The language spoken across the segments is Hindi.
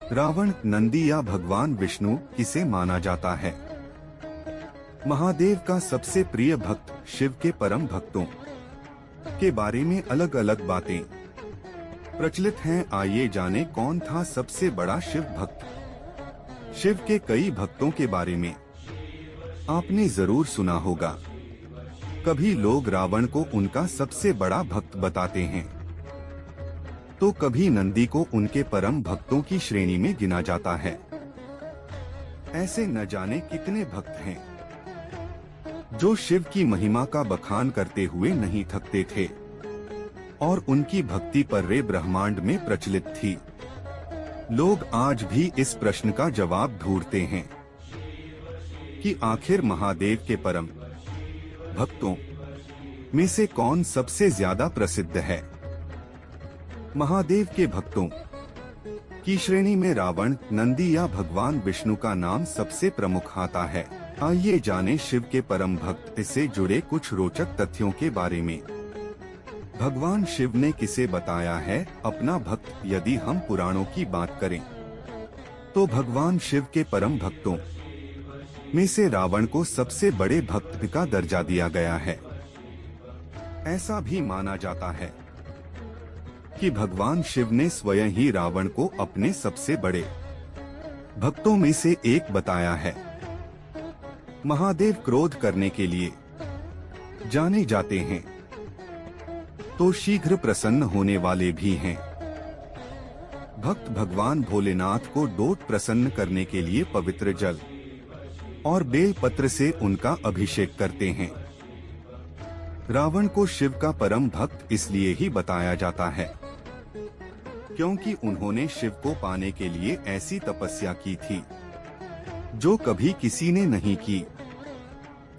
रावण, नंदी या भगवान विष्णु किसे माना जाता है? महादेव का सबसे प्रिय भक्त शिव के परम भक्तों के बारे में अलग अलग बातें प्रचलित हैं। आइए जाने कौन था सबसे बड़ा शिव भक्त। शिव के कई भक्तों के बारे में आपने जरूर सुना होगा। कभी लोग रावण को उनका सबसे बड़ा भक्त बताते हैं, तो कभी नंदी को उनके परम भक्तों की श्रेणी में गिना जाता है। ऐसे न जाने कितने भक्त हैं जो शिव की महिमा का बखान करते हुए नहीं थकते थे और उनकी भक्ति पर्रे ब्रह्मांड में प्रचलित थी। लोग आज भी इस प्रश्न का जवाब ढूंढते हैं कि आखिर महादेव के परम भक्तों में से कौन सबसे ज्यादा प्रसिद्ध है। महादेव के भक्तों की श्रेणी में रावण, नंदी या भगवान विष्णु का नाम सबसे प्रमुख आता है। आइए जानें शिव के परम भक्त से जुड़े कुछ रोचक तथ्यों के बारे में। भगवान शिव ने किसे बताया है अपना भक्त? यदि हम पुराणों की बात करें तो भगवान शिव के परम भक्तों में से रावण को सबसे बड़े भक्त का दर्जा दिया गया है। ऐसा भी माना जाता है कि भगवान शिव ने स्वयं ही रावण को अपने सबसे बड़े भक्तों में से एक बताया है। महादेव क्रोध करने के लिए जाने जाते हैं, तो शीघ्र प्रसन्न होने वाले भी हैं। भक्त भगवान भोलेनाथ को डोट प्रसन्न करने के लिए पवित्र जल और बेल पत्र से उनका अभिषेक करते हैं। रावण को शिव का परम भक्त इसलिए ही बताया जाता है क्योंकि उन्होंने शिव को पाने के लिए ऐसी तपस्या की थी जो कभी किसी ने नहीं की।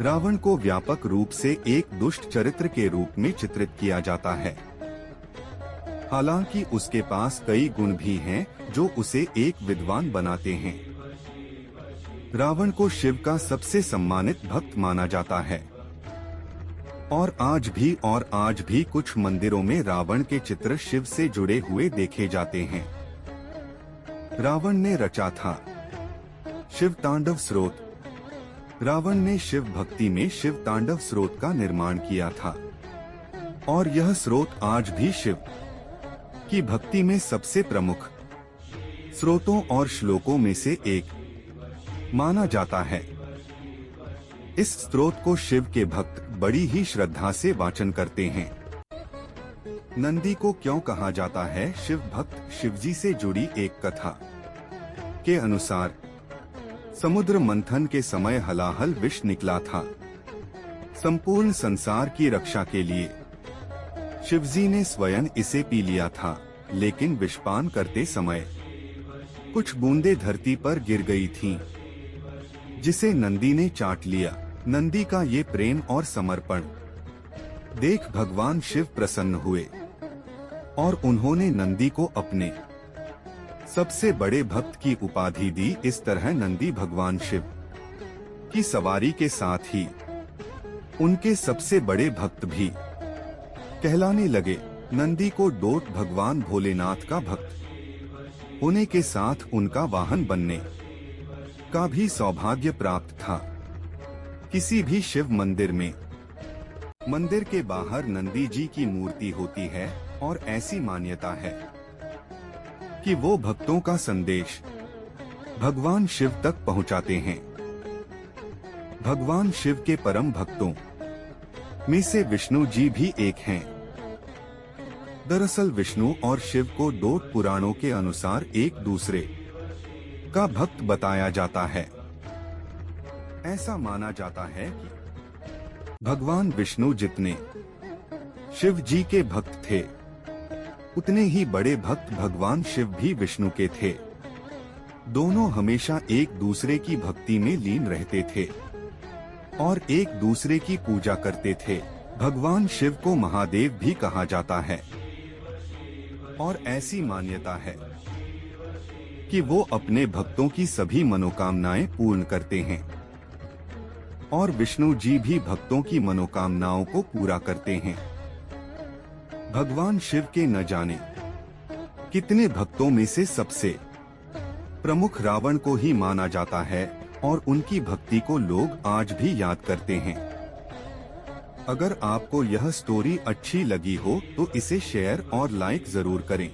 रावण को व्यापक रूप से एक दुष्ट चरित्र के रूप में चित्रित किया जाता है। हालांकि उसके पास कई गुण भी हैं जो उसे एक विद्वान बनाते हैं। रावण को शिव का सबसे सम्मानित भक्त माना जाता है और आज भी कुछ मंदिरों में रावण के चित्र शिव से जुड़े हुए देखे जाते हैं। रावण ने रचा था शिव तांडव स्रोत। रावण ने शिव भक्ति में शिव तांडव स्रोत का निर्माण किया था और यह स्रोत आज भी शिव की भक्ति में सबसे प्रमुख स्रोतों और श्लोकों में से एक माना जाता है। इस स्रोत को शिव के भक्त बड़ी ही श्रद्धा से वाचन करते हैं। नंदी को क्यों कहा जाता है शिव भक्त? शिवजी से जुड़ी एक कथा के अनुसार समुद्र मंथन के समय हलाहल विष निकला था। संपूर्ण संसार की रक्षा के लिए शिवजी ने स्वयं इसे पी लिया था, लेकिन विषपान करते समय कुछ बूंदें धरती पर गिर गई थीं, जिसे नंदी ने चाट लिया। नंदी का ये प्रेम और समर्पण देख भगवान शिव प्रसन्न हुए और उन्होंने नंदी को अपने सबसे बड़े भक्त की उपाधि दी। इस तरह नंदी भगवान शिव की सवारी के साथ ही उनके सबसे बड़े भक्त भी कहलाने लगे। नंदी को डोट भगवान भोलेनाथ का भक्त होने के साथ उनका वाहन बनने का भी सौभाग्य प्राप्त था। किसी भी शिव मंदिर में मंदिर के बाहर नंदी जी की मूर्ति होती है और ऐसी मान्यता है कि वो भक्तों का संदेश भगवान शिव तक पहुंचाते हैं। भगवान शिव के परम भक्तों में से विष्णु जी भी एक हैं। दरअसल विष्णु और शिव को दो पुराणों के अनुसार एक दूसरे का भक्त बताया जाता है। ऐसा माना जाता है कि भगवान विष्णु जितने शिव जी के भक्त थे, उतने ही बड़े भक्त भगवान शिव भी विष्णु के थे। दोनों हमेशा एक दूसरे की भक्ति में लीन रहते थे और एक दूसरे की पूजा करते थे। भगवान शिव को महादेव भी कहा जाता है और ऐसी मान्यता है कि वो अपने भक्तों की सभी मनोकामनाएं पूर्ण करते हैं और विष्णु जी भी भक्तों की मनोकामनाओं को पूरा करते हैं। भगवान शिव के न जाने कितने भक्तों में से सबसे प्रमुख रावण को ही माना जाता है और उनकी भक्ति को लोग आज भी याद करते हैं। अगर आपको यह स्टोरी अच्छी लगी हो तो इसे शेयर और लाइक जरूर करें।